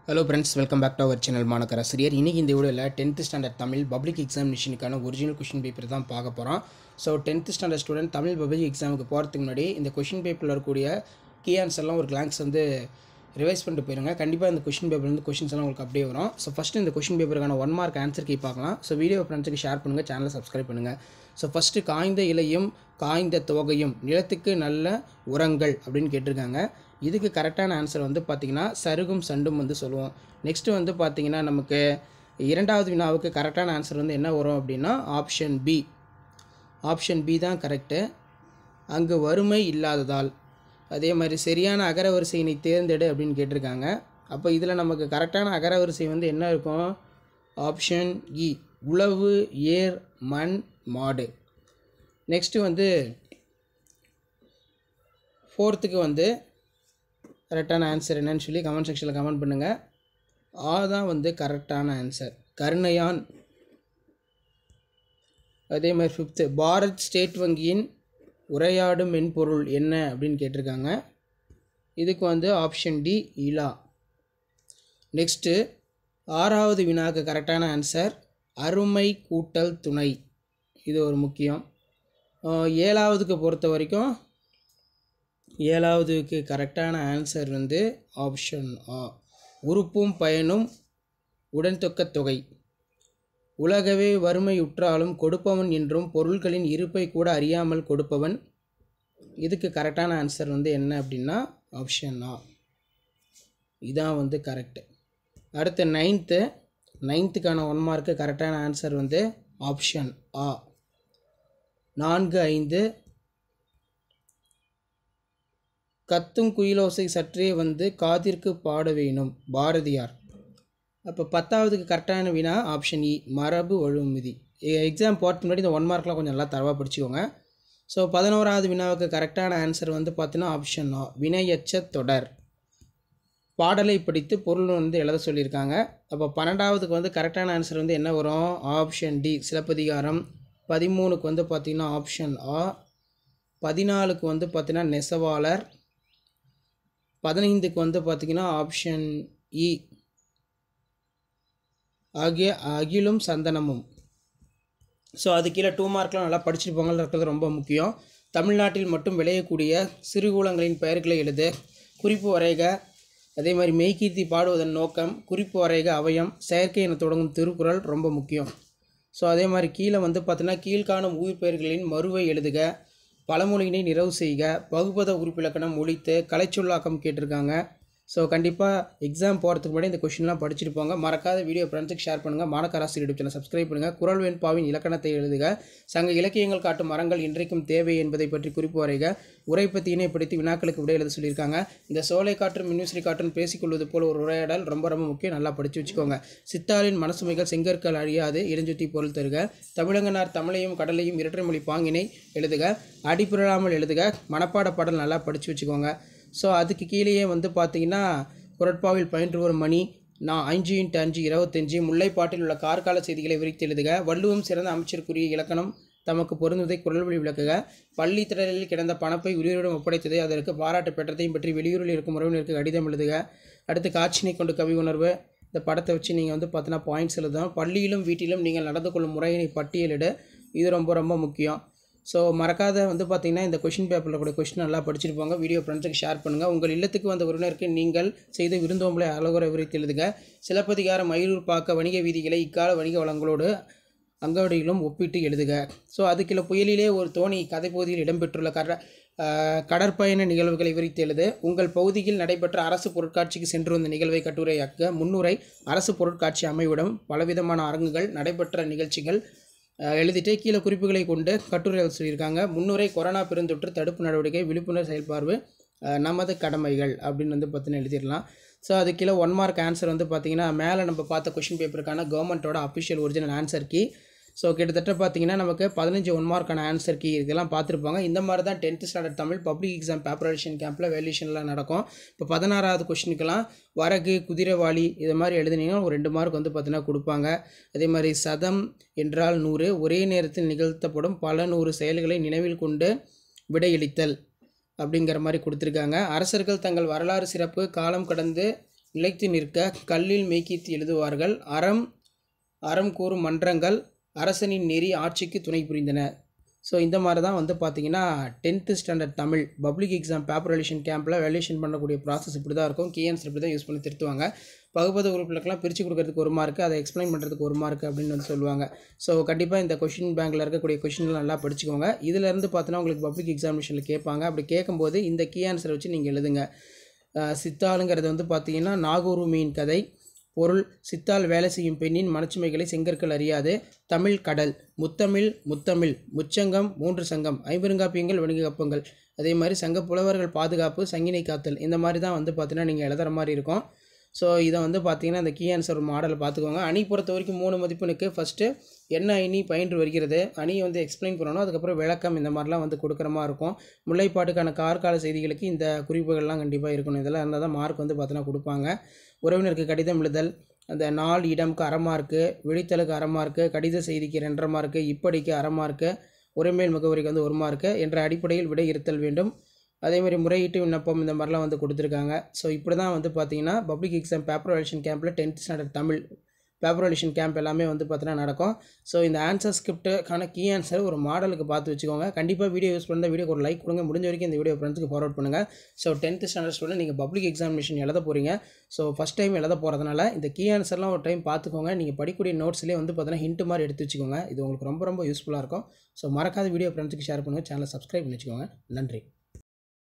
Hello friends, welcome back to our channel மாணக்கர் ஆசிரியர். இன்னைக்கு இந்த வீடியோவில் 10th ஸ்டாண்டர்ட் தமிழ் பப்ளிக் எக்ஸாமினேஷனுக்கான ஒரிஜினல் கொஷின் பேப்பர் தான் பார்க்க போகிறோம். So 10th standard student Tamil public எக்ஸாமுக்கு போகிறதுக்கு முன்னாடி இந்த கொஷின் பேப்பரில் இருக்கக்கூடிய கீ ஆன்சர்லாம் ஒரு கிளான்ஸ் ரிவைஸ் பண்ணிட்டு போயிருங்க. கண்டிப்பாக இந்த கொஷின் பேப்பர் கொஷின்ஸ் எல்லாம் உங்களுக்கு அப்படியே வரும். ஸோ ஃபஸ்ட்டு இந்த கொஷின் பேப்பருக்கான 1 மார்க் ஆன்சர் கீ பார்க்கலாம். ஸோ வீடியோ ஃப்ரெண்ட்ஸுக்கு ஷேர் பண்ணுங்கள், சேனலை சப்ஸ்கிரைப் பண்ணுங்கள். ஸோ ஃபஸ்ட்டு காய்ந்த இலையும் காய்ந்த தோகையும் நிலத்துக்கு நல்ல உரங்கள் அப்படின்னு கேட்டிருக்காங்க. இதுக்கு கரெக்டான ஆன்சர் பார்த்திங்கன்னா சருகும் சண்டும் சொல்லுவோம். நெக்ஸ்ட்டு பார்த்திங்கன்னா நமக்கு இரண்டாவது வினாவுக்கு கரெக்டான ஆன்சர் என்ன வரும் அப்படின்னா ஆப்ஷன் பி தான் கரெக்டு. அங்கு வறுமை இல்லாததால். அதே மாதிரி சரியான அகரவரிசையினை தேர்ந்தெடு அப்படின்னு கேட்டிருக்காங்க. அப்போ இதில் நமக்கு கரெக்டான அகரவரிசை என்ன இருக்கும்? ஆப்ஷன் இ, உழவு, ஏர், மண், மாடு. நெக்ஸ்ட்டு ஃபோர்த்துக்கு கரெக்டான ஆன்சர் என்னன்னு சொல்லி கமெண்ட் செக்ஷனில் கமெண்ட் பண்ணுங்கள். ஆ தான் கரெக்டான ஆன்சர், கருணையான். அதே மாதிரி ஃபிஃப்த்து, பாரத் ஸ்டேட் வங்கியின் உரையாடும் மென்பொருள் என்ன அப்படின்னு கேட்டிருக்காங்க. இதுக்கு ஆப்ஷன் டி, இலா. நெக்ஸ்ட்டு ஆறாவது வினாக்கு கரெக்டான ஆன்சர் அருமை கூட்டல் துணை. இது ஒரு முக்கியம். ஏழாவதுக்கு பொறுத்த வரைக்கும் ஏழாவதுக்கு கரெக்டான ஆன்சர் ஆப்ஷன் ஆ, உறுப்பும் பயனும் உடன்தொக்க தொகை. உலகவே வறுமையுற்றாலும் கொடுப்பவன் என்றும் பொருட்களின் இருப்பை கூட அறியாமல் கொடுப்பவன். இதுக்கு கரெக்டான ஆன்சர் என்ன அப்படின்னா ஆப்ஷன் ஆ, இதான் கரெக்டு. அடுத்து நைன்த்துக்கான 1 மார்க்கு கரெக்டான ஆன்சர் ஆப்ஷன் ஆ, 4, 5. கத்தும் குயிலோசை சற்றே காதிற்கு பாட வேணும், பாரதியார். அப்போ 10ஆவதுக்கு கரெக்டான வினா ஆப்ஷன் இ, மரபு வழுமிதி. எக்ஸாம் போகிறதுக்கு முன்னாடி இந்த 1 மார்க்லாம் கொஞ்சம் நல்லா தரவாக படிச்சுக்கோங்க. ஸோ 11ஆவது வினாவுக்கு கரெக்டான ஆன்சர் பார்த்தீங்கன்னா ஆப்ஷன் ஆ, வினையச்ச தொடர். பாடலை படித்து பொருள் எழுத சொல்லியிருக்காங்க. அப்போ 12ஆவதுக்கு கரெக்டான ஆன்சர் என்ன வரும்? Option D, Silappatikaram. 13க்கு பார்த்திங்கன்னா ஆப்ஷன் ஆ, 14க்கு பார்த்திங்கன்னா நெசவாளர். 15க்கு பார்த்திங்கன்னா ஆப்ஷன் இ, அகிலும் சந்தனமும். ஸோ அது கீழே 2 மார்க்லாம் நல்லா படிச்சுட்டு போங்கிறது ரொம்ப முக்கியம். தமிழ்நாட்டில் மட்டும் விளையக்கூடிய சிறுகூலங்களின் பெயர்களை எழுது, குறிப்பு வரைக. அதே மாதிரி மெய்கீர்த்தி பாடுவதன் நோக்கம், குறிப்பு வரைக. அவயம், செயற்கை என தொடங்கும் திருக்குறள் ரொம்ப முக்கியம். ஸோ அதே மாதிரி கீழே பார்த்தீங்கன்னா கீழ்காணும் உயிர் பெயர்களின் மறுவை எழுதுக, பழமொழியினை நிறைவு செய்க, பகுபத உறுப்பிலக்கணம் ஒழித்து, கலைச்சொல்லாக்கம் கேட்டிருக்காங்க. ஸோ கண்டிப்பாக எக்ஸாம் போகிறதுக்கு முன்னாடி இந்த கொஷின்லாம் படிச்சுட்டு போங்க. மறக்காத வீடியோ ஃப்ரெண்ட்ஸுக்கு ஷேர் பண்ணுங்கள். மாணக்கர் ஆசிரியர் யூடியூப் சேனல் சப்ஸ்கிரைப் பண்ணுங்கள். குறள் வெண்பாவின் இலக்கணத்தை எழுதுக, சங்க இலக்கியங்கள் காட்டும் மரங்கள் இன்றைக்கும் தேவை என்பதை பற்றி குறிப்பு வரைக, உரைப்பத்தியினை படித்து வினாக்களுக்கு விடை எழுத சொல்லியிருக்காங்க. இந்த சோலை காற்றும் மின்விசிறி காற்றும் பேசிக்கொள்வது போல் ஒரு உரையாடல் ரொம்ப ரொம்ப முக்கியம், நல்லா படித்து வச்சுக்கோங்க. சித்தாளின் மனசுமைகள் செங்கற்கள் அழியாது, எரிஞ்சுத்தி பொருள் தருக, தமிழங்கனார் தமிழையும் கடலையும் இரட்டை மொழி பாங்கினை எழுதுக, அடிப்புறாமல் எழுதுக. மனப்பாட பாடல் நல்லா படித்து வச்சுக்கோங்க. ஸோ அதுக்கு கீழேயே பார்த்திங்கன்னா குரட்பாவில் பயின்று வரும் மணி, நான் 5x5 25, முல்லைப்பாட்டில் உள்ள கார்கால செய்திகளை விரித்து எழுதுக, வள்ளுவம் சிறந்த அமைச்சருக்குரிய இலக்கணம் தமக்கு பொருந்துவதை குரல் வழி விளக்குக, பள்ளி திடலில் கிடந்த பணப்பை உயிரிடம் ஒப்படைத்ததை அதற்கு பாராட்டு பெற்றதையும் பற்றி வெளியூரில் இருக்கும் உறவினருக்கு கடிதம் எழுதுக. அடுத்து காட்சினை கொண்டு கவி உணர்வு. இந்த படத்தை வச்சு நீங்கள் பார்த்தீங்கன்னா பாயிண்ட்ஸ் எழுதணும். பள்ளியிலும் வீட்டிலும் நீங்கள் நடந்து கொள்ளும் முறையினை பட்டியலிடு, இது ரொம்ப ரொம்ப முக்கியம். ஸோ மறக்காத பார்த்திங்கன்னா இந்த கொஷின் பேப்பரில் கூட கொஷின் நல்லா படிச்சுட்டு போங்க. வீடியோ ஃப்ரெண்ட்ஸுக்கு ஷேர் பண்ணுங்கள். உங்கள் இல்லத்துக்கு வந்த உறவினருக்கு நீங்கள் செய்த விருந்தோம்பலை அழகுற விரித்து எழுதுக. சிலப்பதிகாரம், மயிலூர் பாக்க வணிக வீதிகளை இக்கால வணிக வளங்களோடு அங்கவடிகளும் ஒப்பிட்டு எழுதுக. ஸோ அதுக்குள்ள புயலிலே ஒரு தோணி கதைப்பகுதியில் இடம்பெற்றுள்ள கடற்பயண நிகழ்வுகளை விரித்து எழுது. உங்கள் பகுதியில் நடைபெற்ற அரசு பொருட்காட்சிக்கு சென்று வந்த நிகழ்வை கட்டுரையாக்க. முன்னுரை, அரசு பொருட்காட்சி அமைவிடம், பலவிதமான அரங்குகள், நடைபெற்ற நிகழ்ச்சிகள் எழுதிட்டு கீழே குறிப்புகளை கொண்டு கட்டுரை சொல்லியிருக்காங்க. முன்னுரை, கொரோனா பெருந்தொற்று தடுப்பு நடவடிக்கை, விழிப்புணர்வு செயல்பார்வு, நமது கடமைகள் அப்படின்னு பார்த்தீங்கன்னா எழுதிடலாம். ஸோ அது கீழே 1 மார்க் ஆன்சர் பார்த்திங்கன்னா மேலே நம்ம பார்த்த கொஷின் பேப்பருக்கான கவர்மெண்ட்டோட official original answer key. So கிட்டத்தட்ட பார்த்திங்கன்னா நமக்கு 15 1 மார்க்கான ஆன்சர் கீ இதெல்லாம் பார்த்துருப்பாங்க. இந்த மாதிரி தான் 10th standard Tamil public exam பேப்பரேஷன் கேம்பில் வேல்யூஷன்லாம் நடக்கும். இப்போ 16ஆவது கொஷினுக்கெல்லாம் வரகு, குதிரைவாளி இது மாதிரி எழுதுனீங்கன்னா ஒரு 2 மார்க் பார்த்திங்கன்னா கொடுப்பாங்க. அதே மாதிரி சதம் என்றால் 100, ஒரே நேரத்தில் நிகழ்த்தப்படும் பல 100 செயல்களை நினைவில் கொண்டு விடையளித்தல் அப்படிங்கிற மாதிரி கொடுத்துருக்காங்க. அரசர்கள் தங்கள் வரலாறு சிறப்பு, காலம் கடந்து நிலைத்து நிற்க கல்லில் மெய்க்கித்து எழுதுவார்கள். அறம் கூறும் மன்றங்கள் அரசனின் நெறி ஆட்சிக்கு துணை புரிந்தன. ஸோ இந்த மாதிரி தான் வந்து பார்த்திங்கன்னா 10th standard Tamil public exam paper valuation கேம்பில் வேல்யூஷன் பண்ணக்கூடிய ப்ராசஸ் இப்படி தான் இருக்கும். கீ ஆன்சர் இப்படி தான் யூஸ் பண்ணி திருத்துவாங்க. பகுப்பத உறுப்புகளுக்கெல்லாம் பிரித்து கொடுக்கறதுக்கு 1 மார்க்கு, அதை எக்ஸ்பிளைன் பண்ணுறதுக்கு 1 மார்க்கு அப்படின்னு வந்து சொல்லுவாங்க. ஸோ கண்டிப்பாக இந்த கொஷின் பேங்கில் இருக்கக்கூடிய கொஷின்லாம் நல்லா படிச்சுக்கோங்க. இதிலேருந்து பார்த்தீங்கன்னா உங்களுக்கு பப்ளிக் எக்ஸாமினேஷனில் கேட்பாங்க. அப்படி கேட்கும்போது இந்த கீ ஆன்சரை வச்சு நீங்கள் எழுதுங்க. சித்தாளுங்கிறது வந்து பார்த்திங்கன்னா நாகூர் மீன் கதை. பொருள்: சித்தால் வேலை செய்யும் பெண்ணின் மனச்சுமைகளை செங்கற்கள் அறியாது. தமிழ் கடல். முத்தமிழ் முச்சங்கம் 3 சங்கம். ஐம்பெருங்காப்பியங்கள் வணிக கப்பங்கள். அதே மாதிரி சங்க புலவர்கள் பாதுகாப்பு சங்கினை காத்தல். இந்த மாதிரி தான் வந்து பார்த்தீங்கன்னா நீங்கள் எழுதுகிற மாதிரி இருக்கும். ஸோ இதை வந்து பார்த்தீங்கன்னா இந்த கீ ஆன்சர் மாடலை பார்த்துக்கோங்க. அணி பொறுத்த வரைக்கும் 3 மதிப்பெண்ணுக்கு ஃபஸ்ட்டு என்ன அணி பயின்று வருகிறது, அணியை வந்து எக்ஸ்பிளைன் பண்ணணும். அதுக்கப்புறம் விளக்கம் இந்த மாதிரிலாம் வந்து கொடுக்குற மாதிரி இருக்கும். முல்லைப்பாட்டுக்கான கார்கால செய்திகளுக்கு இந்த குறிப்புகள்லாம் கண்டிப்பாக இருக்கணும். இதெல்லாம் இருந்தால் தான் மார்க் வந்து பார்த்தீங்கன்னா கொடுப்பாங்க. உறவினருக்கு கடிதம் எழுதல், அந்த நாள் இடம்க்கு 1/2 மார்க்கு, விழித்தலுக்கு 1/2 மார்க்கு, கடித செய்திக்கு 2.5 மார்க்கு, இப்படிக்கு 1/2 மார்க்கு, உரைமேல் முகவரிக்கு வந்து 1 மார்க்கு என்ற அடிப்படையில் விடை இருத்தல் வேண்டும். அதேமாதிரி முறையீட்டு விண்ணப்பம் இந்த மாதிரிலாம் வந்து கொடுத்துருக்காங்க. ஸோ இப்படி தான் வந்து பார்த்திங்கன்னா பப்ளிக் எக்ஸாம் பேப்பர் வேல்யூஷன் கேம்பில் 10th standard Tamil paper valuation camp எல்லாமே வந்து பார்த்தீங்கன்னா நடக்கும். ஸோ இந்த ஆன்சர் ஸ்கிரிப்ட்டுக்கான கீ ஆன்சர் ஒரு மாடலுக்கு பார்த்து வச்சுக்கோங்க. கண்டிப்பாக வீடியோ யூஸ் பண்ண வீடியோக்கு ஒரு லைக் கொடுங்க. முடிஞ்ச வரைக்கும் இந்த வீடியோ ஃப்ரெண்ட்ஸுக்கு ஃபார்வர்ட் பண்ணுங்கள். ஸோ 10th ஸ்டாண்டர்ட் ஸ்டூடெண்ட் நீங்கள் பப்ளிக் எக்ஸாமினேஷன் எழுத போகிறீங்க. ஸோ ஃபஸ்ட் டைம் எழுத போகிறதுனால இந்த கீ ஆன்சர்லாம் ஒரு டைம் பார்த்துக்கோங்க. நீங்கள் படிக்கக்கூடிய நோட்ஸ்லேயே வந்து பார்த்தீங்கன்னா ஹிண்ட் மாதிரி எடுத்து வச்சுக்கோங்க. இது உங்களுக்கு ரொம்ப யூஸ்ஃபுல்லாக இருக்கும். ஸோ மறக்காத வீடியோ ஃப்ரெண்ட்ஸுக்கு ஷேர் பண்ணுங்கள். சேனலை சப்ஸ்கிரைப் பண்ணி வச்சுக்கோங்க. நன்றி.